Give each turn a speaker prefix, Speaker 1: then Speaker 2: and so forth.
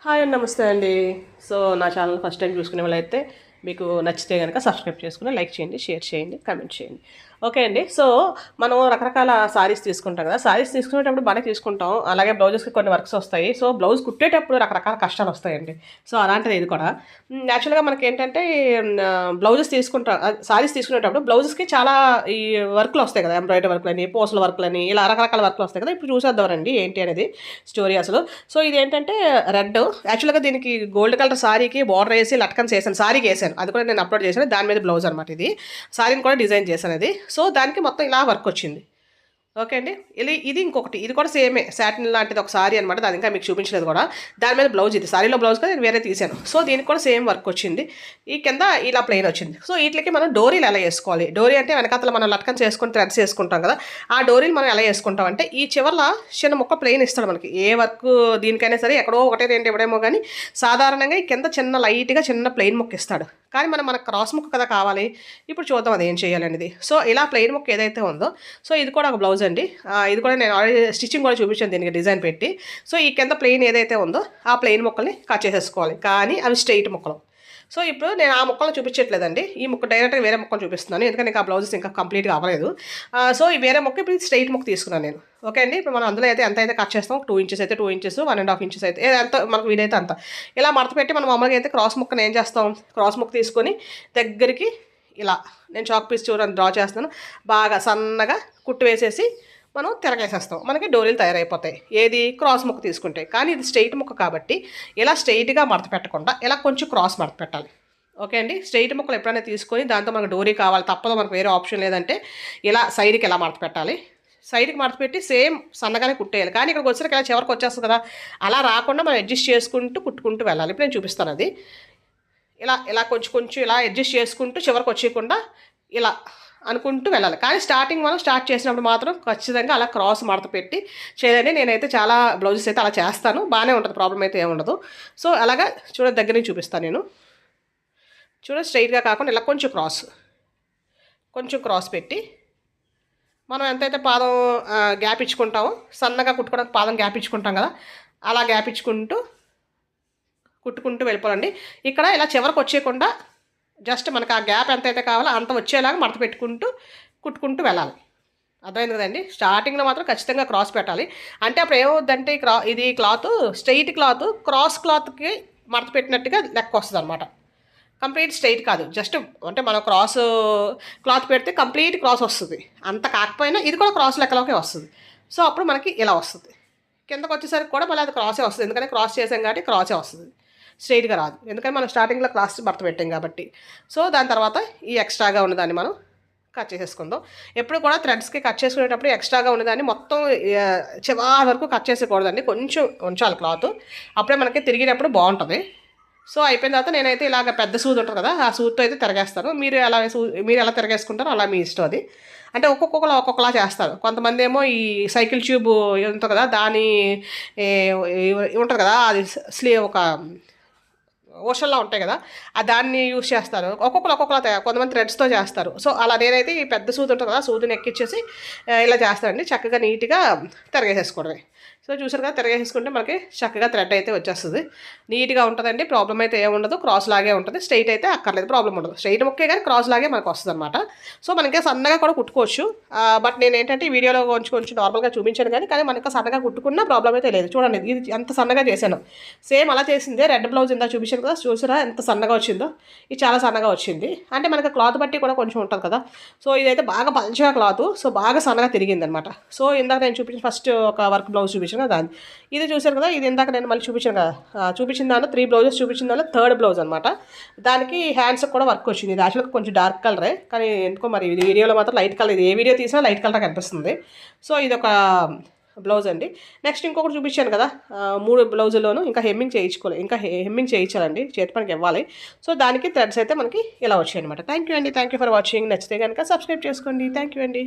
Speaker 1: Hi అండి, నమస్తే అండి. సో నా ఛానల్ ఫస్ట్ టైం చూసుకునే వాళ్ళైతే మీకు నచ్చితే కనుక సబ్స్క్రైబ్ చేసుకుని లైక్ చేయండి, షేర్ చేయండి, కామెంట్ చేయండి. ఓకే అండి. సో మనం రకరకాల సారీస్ తీసుకుంటాం కదా. సారీస్ తీసుకునేటప్పుడు బాగానే తీసుకుంటాం, అలాగే బ్లౌజెస్కి కొన్ని వర్క్స్ వస్తాయి. సో బ్లౌజ్ కుట్టేటప్పుడు రకరకాల కష్టాలు వస్తాయండి. సో అలాంటిది ఇది కూడా యాక్చువల్గా మనకి ఏంటంటే బ్లౌజెస్ తీసుకుంటాం, సారీస్ తీసుకునేటప్పుడు బ్లౌజెస్కి చాలా ఈ వర్క్లు వస్తాయి కదా, ఎంబ్రాయిడరీ వర్క్లని, పోస్టుల వర్క్లని, ఇలా రకరకాల వర్క్లు వస్తాయి కదా. ఇప్పుడు చూసేద్దామండి ఏంటి అనేది స్టోరీ అసలు. సో ఇది ఏంటంటే రెడ్, యాక్చువల్గా దీనికి గోల్డ్ కలర్ సారీకి బార్డర్ వేసి లట్కన్స్ వేసాను, సారీకి వేసాను, అది కూడా నేను అప్లోడ్ చేశాను. దాని మీద బ్లౌజ్ అనమాట ఇది. సారీని కూడా డిజైన్ చేశాను అది. సో దానికి మొత్తం ఇలా వర్క్ వచ్చింది. ఓకే అండి. ఇది ఇంకొకటి, ఇది కూడా సేమే సాటిన్ లాంటిది ఒక సారీ అనమాట. దాని ఇంకా మీకు చూపించలేదు కూడా. దాని మీద బ్లౌజ్, ఇది సారీలో బ్లౌజ్ కూడా నేను వేరే తీసాను. సో దీనికి కూడా సేమ్ వర్క్ వచ్చింది. ఈ కింద ఇలా ప్లెయిన్ వచ్చింది. సో వీటికి మనం డోరీలు ఎలా వేసుకోవాలి, డోరీ అంటే వెనకాతల మనం లట్కన్ చేసుకుని థ్రెడ్స్ వేసుకుంటాం కదా, ఆ డోరీలు మనం ఎలా వేసుకుంటాం అంటే ఈ చివర్ల చిన్న ముక్క ప్లెయిన్ ఇస్తాడు మనకి. ఏ వర్క్ దీనికైనా సరే ఎక్కడో ఒకటే రెండు ఇవ్వడేమో కానీ సాధారణంగా ఈ కింద చిన్న లైట్గా చిన్న ప్లెయిన్ ముక్క ఇస్తాడు. కానీ మనకు క్రాస్ ముక్క కదా కావాలి. ఇప్పుడు చూద్దాం అది ఏం చేయాలనేది. సో ఇలా ప్లెయిన్ ముక్క ఏదైతే ఉందో, సో ఇది కూడా ఒక బ్లౌజ్ అండి. ఇది కూడా నేను ఆల్రెడీ స్టిచ్చింగ్ కూడా చూపించాను దీనికి డిజైన్ పెట్టి. సో ఈ కింద ప్లెయిన్ ఏదైతే ఉందో ఆ ప్లెయిన్ ముక్కల్ని కట్ చేసేసుకోవాలి, కానీ అవి స్ట్రైట్ ముక్కలు. సో ఇప్పుడు నేను ఆ ముక్కలు చూపించట్లేదండి, ఈ ముక్క డైరెక్ట్గా వేరే ముక్కలు చూపిస్తున్నాను, ఎందుకంటే ఇంకా ఆ బ్లౌజెస్ ఇంకా కంప్లీట్గా అవ్వలేదు. సో ఈ వేరే ముక్క ఇప్పుడు స్ట్రైట్ ముక్క తీసుకున్నాను నేను. ఓకే అండి. ఇప్పుడు మనం అందులో అయితే ఎంత అయితే కట్ చేస్తాం, 2 ఇంచెస్ అయితే 2 ఇంచెస్, 1.5 ఇంచెస్ అయితే ఎంత మనకు వీలైతే అంత ఇలా మడత పెట్టి మనం మామూలుగా అయితే క్రాస్ ముక్కను ఏం చేస్తాం, క్రాస్ ముక్క తీసుకొని దగ్గరికి ఇలా నేను చాక్ పీస్ చూడండి డ్రా చేస్తాను, బాగా సన్నగా కుట్టు వేసేసి మనం తిరగేసేస్తాం, మనకి డోరీలు తయారైపోతాయి. ఏది క్రాస్ ముక్క తీసుకుంటే. కానీ ఇది స్ట్రైట్ ముక్క కాబట్టి ఇలా స్ట్రైట్గా మడత పెట్టకుండా ఇలా కొంచెం క్రాస్ మడత పెట్టాలి. ఓకే అండి. స్ట్రైట్ ముక్కలు ఎప్పుడైనా తీసుకొని దాంతో మనకు డోరీ కావాలి, తప్పదు, మనకు వేరే ఆప్షన్ లేదంటే ఇలా సైడ్కి ఎలా మడత పెట్టాలి, సైడ్కి మడత పెట్టి సేమ్ సన్నగానే కుట్టేయాలి. కానీ ఇక్కడికి వచ్చేసరికి ఇలా చివరికి వచ్చేస్తుంది కదా, అలా రాకుండా మనం అడ్జస్ట్ చేసుకుంటూ కుట్టుకుంటూ వెళ్ళాలి. ఇప్పుడు నేను చూపిస్తాను అది. ఇలా ఇలా కొంచెం ఇలా అడ్జస్ట్ చేసుకుంటూ చివరికి వచ్చేయకుండా ఇలా అనుకుంటూ వెళ్ళాలి. కానీ స్టార్టింగ్ మనం స్టార్ట్ చేసినప్పుడు మాత్రం ఖచ్చితంగా అలా క్రాస్ మడత పెట్టి చేయాలండి. నేనైతే చాలా బ్లౌజెస్ అయితే అలా చేస్తాను, బాగానే ఉంటుంది, ప్రాబ్లం అయితే ఏముండదు. సో అలాగా చూడ దగ్గర నుంచి చూపిస్తాను నేను. చూడ స్ట్రైట్గా కాకుండా ఇలా కొంచెం క్రాస్ పెట్టి మనం ఎంతైతే పాదం గ్యాప్ ఇచ్చుకుంటామో, సన్నగా కుట్టుకోవడానికి పాదం గ్యాప్ ఇచ్చుకుంటాం కదా, అలా గ్యాప్ ఇచ్చుకుంటూ కుట్టుకుంటూ వెళ్ళిపోవాలండి. ఇక్కడ ఇలా చివరికి వచ్చేయకుండా జస్ట్ మనకు ఆ గ్యాప్ ఎంతైతే కావాలో అంత వచ్చేలాగా మడత పెట్టుకుంటూ కుట్టుకుంటూ వెళ్ళాలి. అర్థమైంది కదండి. స్టార్టింగ్లో మాత్రం ఖచ్చితంగా క్రాస్ పెట్టాలి. అంటే అప్పుడు ఏమవుద్దంటే ఇది క్లాత్ స్ట్రైట్ క్లాత్ క్రాస్ క్లాత్కి మడత పెట్టినట్టుగా లెక్క వస్తుంది అనమాట. కంప్లీట్ స్ట్రైట్ కాదు, జస్ట్ అంటే మనం క్రాస్ క్లాత్ పెడితే కంప్లీట్ క్రాస్ వస్తుంది. అంత కాకపోయినా ఇది కూడా క్రాస్ లెక్కలోకే వస్తుంది. సో అప్పుడు మనకి ఇలా వస్తుంది. కిందకు వచ్చేసరికి కూడా మళ్ళీ అది క్రాసే వస్తుంది, ఎందుకంటే క్రాస్ చేసాం కాబట్టి క్రాసే వస్తుంది, స్ట్రైట్గా రాదు. ఎందుకంటే మనం స్టార్టింగ్లో క్రాస్ మడత పెట్టాం కాబట్టి. సో దాని తర్వాత ఈ ఎక్స్ట్రాగా ఉన్నదాన్ని మనం కట్ చేసేసుకుందాం. ఎప్పుడు కూడా థ్రెడ్స్కి కట్ చేసుకునేటప్పుడు ఎక్స్ట్రాగా ఉన్నదాన్ని మొత్తం చివరి వరకు కట్ చేసేకూడదండి, కొంచెం ఉంచాలి క్లాత్, అప్పుడే మనకి తిరిగినప్పుడు బాగుంటుంది. సో అయిపోయిన తర్వాత నేనైతే ఇలాగ పెద్ద సూది ఉంటుంది కదా, ఆ సూదితో అయితే తిరగేస్తాను. మీరు ఎలా తిరగేసుకుంటారో అలా మీ ఇష్టం అది. అంటే ఒక్కొక్కలా చేస్తారు. కొంతమంది ఏమో ఈ సైకిల్ ట్యూబ్ ఉంటుంది కదా, దాని ఉంటుంది కదా, అది ఒక ఓషన్లా ఉంటాయి కదా, దాన్ని యూజ్ చేస్తారు. ఒక్కొక్కలా కొంతమంది థ్రెడ్స్తో చేస్తారు. సో అలా నేనైతే ఈ పెద్ద సూది ఉంటుంది కదా, సూదిని ఎక్కిచ్చేసి ఇలా చేస్తానండి. చక్కగా నీట్గా తిరగేసేసుకోవడమే. సో చూసారు కదా, తిరగేసుకుంటే మనకి చక్కగా థ్రెడ్ అయితే వచ్చేస్తుంది, నీట్గా ఉంటుందండి. ప్రాబ్లం అయితే ఏముండదు, క్రాస్ లాగే ఉంటుంది. స్ట్రైట్ అయితే అక్కర్లేదు, ప్రాబ్లం ఉండదు. స్ట్రైట్ ముక్కే కానీ క్రాస్ లాగే మనకు వస్తుంది అనమాట. సో మనకి సన్నగా కూడా కుట్టుకోవచ్చు. బట్ నేను ఏంటంటే ఈ వీడియోలో కొంచెం నార్మల్గా చూపించాను, కానీ మనకి సన్నగా కుట్టుకున్న ప్రాబ్లం అయితే లేదు. చూడండి ఇది ఎంత సన్నగా చేశాను, సేమ్ అలా చేసిందే రెడ్ బ్లౌజ్ ఇందా చూపించాను కదా, చూసారా ఎంత సన్నగా వచ్చిందో. ఇది చాలా సన్నగా వచ్చింది, అంటే మనకి క్లాత్ బట్టి కూడా కొంచెం ఉంటుంది కదా. సో ఇదైతే బాగా పల్చగా క్లాత్, సో బాగా సన్నగా తిరిగింది అనమాట. సో ఇందాక నేను చూపించిన ఫస్ట్ ఒక వర్క్ బ్లౌజ్ చూపించాను కదా, దాన్ని ఇది చూశారు కదా, ఇది ఇందాక నేను మళ్ళీ చూపించాను కదా, చూపించిన దాంట్లో 3 బ్లౌజెస్ చూపించిన దాంట్లో థర్డ్ బ్లౌజ్ అనమాట. దానికి హ్యాండ్స్కి కూడా వర్క్ వచ్చింది. ఇది యాక్చువల్గా కొంచెం డార్క్ కలరే, కానీ ఎందుకో మరి ఇది వీడియోలో మాత్రం లైట్ కలర్, ఇది ఏ వీడియో తీసినా లైట్ కలర్ కనిపిస్తుంది. సో ఇది ఒక బ్లౌజ్ అండి. నెక్స్ట్ ఇంకొకటి చూపించాను కదా, 3 బ్లౌజుల్లోనూ ఇంకా హెమ్మింగ్ చేయించుకోవాలి, ఇంకా హెమ్మింగ్ చేయించాలండి, చేతి పనికి ఇవ్వాలి. సో దానికి థ్రెడ్స్ అయితే మనకి ఇలా వచ్చాయి అనమాట. Thank you for watching. నచ్చితే కనుక సబ్స్క్రైబ్ చేసుకోండి. థ్యాంక్ యూ అండి.